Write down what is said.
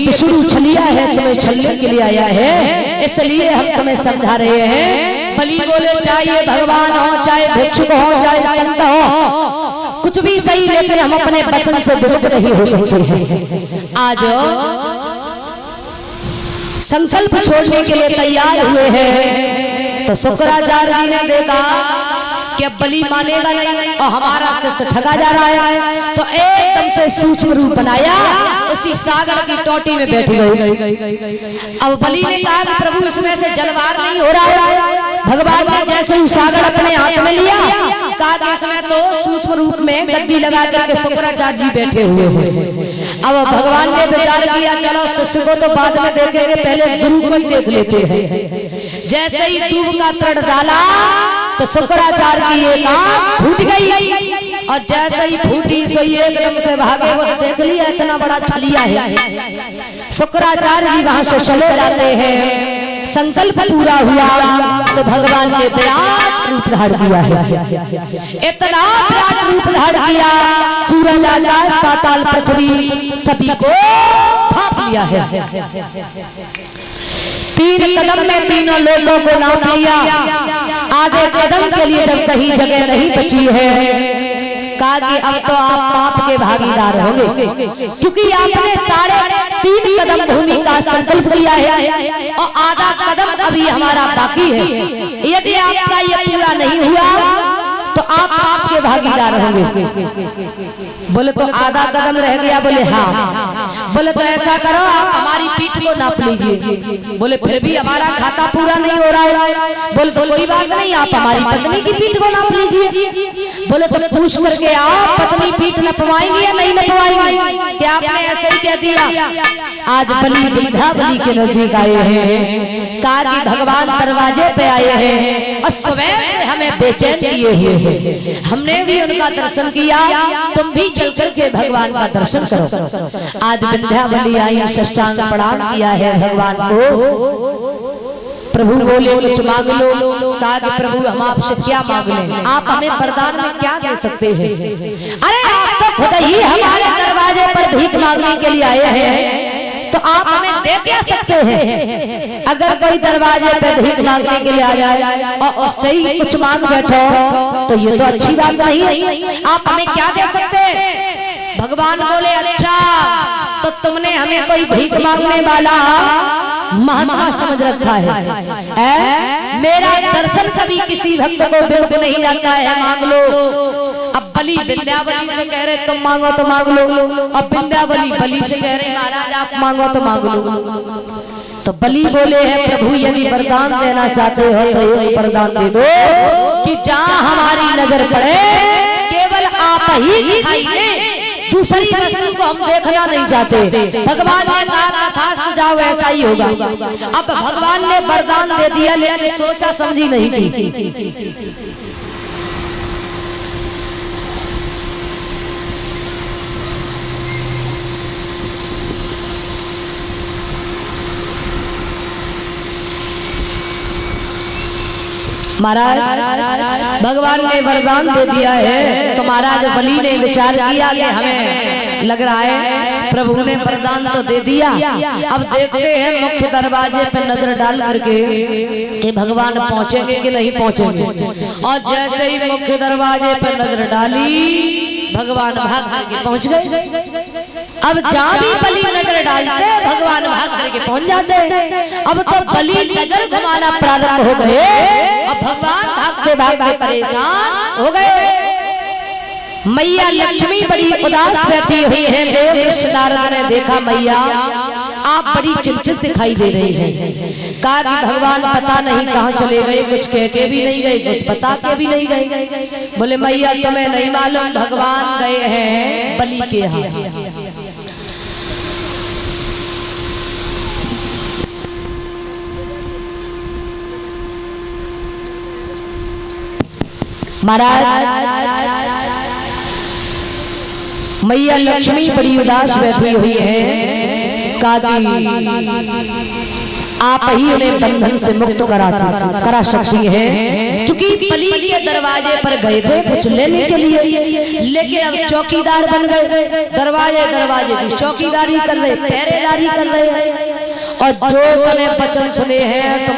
विष्णु छलिया है, तुम्हें छलने के लिए आया है, इसलिए हम तुम्हें समझा रहे हैं। बलि बोले चाहे भगवान हो, चाहे भिक्षुक हो, चाहे संत हो, कुछ भी सही, लेकिन हम अपने वतन से विमुख नहीं हो सकते हैं। आज संकल्प छोड़ने के लिए तैयार हुए हैं। तो शुक्राचार्य जी ने देखा कि अब बलि मानेगा नहीं और हमारा शिष्य ठगा जा रहा है, तो एकदम से सूक्ष्म रूप बनाया, उसी सागर की टोटी में बैठ गई। अब बलि ने कहा कि प्रभु इसमें से जलवार नहीं हो रहा है। भगवान ने जैसे ही सागर अपने हाथ में लिया, कहा कि इसमें तो सूक्ष्म रूप में गद्दी लगा करके शुक्राचार्य जी बैठे हुए हैं। अब भगवान ने विचार किया, चलो शिष्य को तो बाद में देखेंगे, पहले गुरु को ही देख लेते हैं। जैसे ही दूब का तृण डाला तो शुक्राचार्य की एक आंख फूट गई, और जैसे ही फूटी सो एकदम से भागे। वो देख लिया इतना बड़ा छलिया है। शुक्राचार्य जी वहां से चले जाते हैं। संकल्प पूरा हुआ तो भगवान ने विराट रूप धारण किया है। इतना विराट रूप धारण किया, सूरज आकाश पाताल पृथ्वी सभी को भाप लिया है। 3 कदम में तीनों लोगों को नाप लिया। आधे कदम के लिए जब कहीं जगह नहीं बची है, कहा कि अब तो आप पाप के भागीदार होंगे, क्योंकि आपने 3.5 कदम भूमि का संकल्प किया है और आधा कदम अभी हमारा बाकी है। यदि आपका ये पूरा नहीं हुआ तो आप पाप के भागीदार होंगे। बोले तो आधा कदम रह गया? बोले हाँ। बोले तो ऐसा करो, आप हमारी पीठ को नाप लीजिए। बोले फिर भी हमारा खाता पूरा नहीं हो रहा है। बोले तो कोई बात नहीं, आप हमारी पत्नी की पीठ को नाप लीजिए। बोले तो पूछ करके आप पत्नी पीठ नपवाएंगे या नहीं नपवाएंगे? क्या आपने ऐसे ही कह दिया? आज बलि विंध्यावली के नजदीक आए हैं, कहा कि भगवान दरवाजे पे आए हैं और स्वयं से हमें बेचैन किए हुए हैं। हमने भी उनका दर्शन किया, तुम भी चल करके भगवान का दर्शन करो। आज विंध्यावली आई, साष्टांग प्रणाम किया है भगवान को। प्रभु बोले कुछ मांग लो। कहा कि प्रभु हम आपसे क्या मांग लें, आप हमें वरदान में क्या दे सकते हैं? अरे आप तो खुद ही हमारे दरवाजे पर भीख मांगने के लिए आए हैं, तो आप हमें दे क्या सकते हैं? अगर कोई दरवाजे पे भीख मांगने के लिए आ जाए और सही कुछ मांग बैठो तो ये तो अच्छी बात नहीं है। आप हमें क्या दे सकते हैं? भगवान बोले अच्छा, तो तुमने हमें कोई भीख मांगने वाला महात्मा समझ रखा है। मेरा दर्शन कभी किसी भक्त को विमुख नहीं जाता है, मांग लो। अब बलि विंध्यावली से कह रहे तुम मांगो तो मांग लो, अब विंध्यावली बलि से कह रहे महाराज आप मांगो तो मांग लो। तो बलि बोले हैं प्रभु यदि वरदान देना चाहते हो तो एक वरदान दे दो कि जहाँ हमारी नजर पड़े केवल आप ही दिखाई दे, दूसरी वस्तु को हम देखना नहीं चाहते। भगवान ने कहा तथास्तु जाओ, ऐसा ही होगा। अब भगवान ने वरदान दे दिया, लेकिन सोचा समझी नहीं की। महाराज भगवान ने वरदान दे दिया है, तो महाराज बलि ने विचार किया कि हमें लग रहा है प्रभु ने वरदान तो दे दिया, अब देखते हैं मुख्य दरवाजे पे नजर डाल करके कि भगवान पहुंचेंगे कि नहीं पहुंचेंगे। और जैसे ही मुख्य दरवाजे पे नजर डाली भगवान भाग करके पहुंच गए। अब जहाँ भी बलि नजर डालते भगवान भाग करके पहुंच जाते। अब तो बलि नजर घुमाना प्रारंभ हो गए, अब भगवान भागते भागते परेशान हो गए। मैया लक्ष्मी बड़ी उदास बैठी हुई है। देव नारद ने देखा मैया आप बड़ी चिंतित दिखाई दे रही हैं। कहा कि भगवान पता नहीं कहाँ चले गए, कुछ कह के भी नहीं गए, कुछ बता के भी नहीं गए। बोले मैया तुम्हें नहीं मालूम, भगवान गए हैं बलि के यहाँ। महाराज मैया लक्ष्मी बड़ी उदास बैठी हुई है। आप ही उन्हें बंधन से मुक्त करा सकती हैं, क्योंकि बलि के दरवाजे पर गए थे कुछ लेने के लिए, लेकिन अब चौकीदार बन गए, दरवाजे की चौकीदारी कर रहे, पहरेदारी कर रहे हैं। और जो तने वचन सुने हैं तो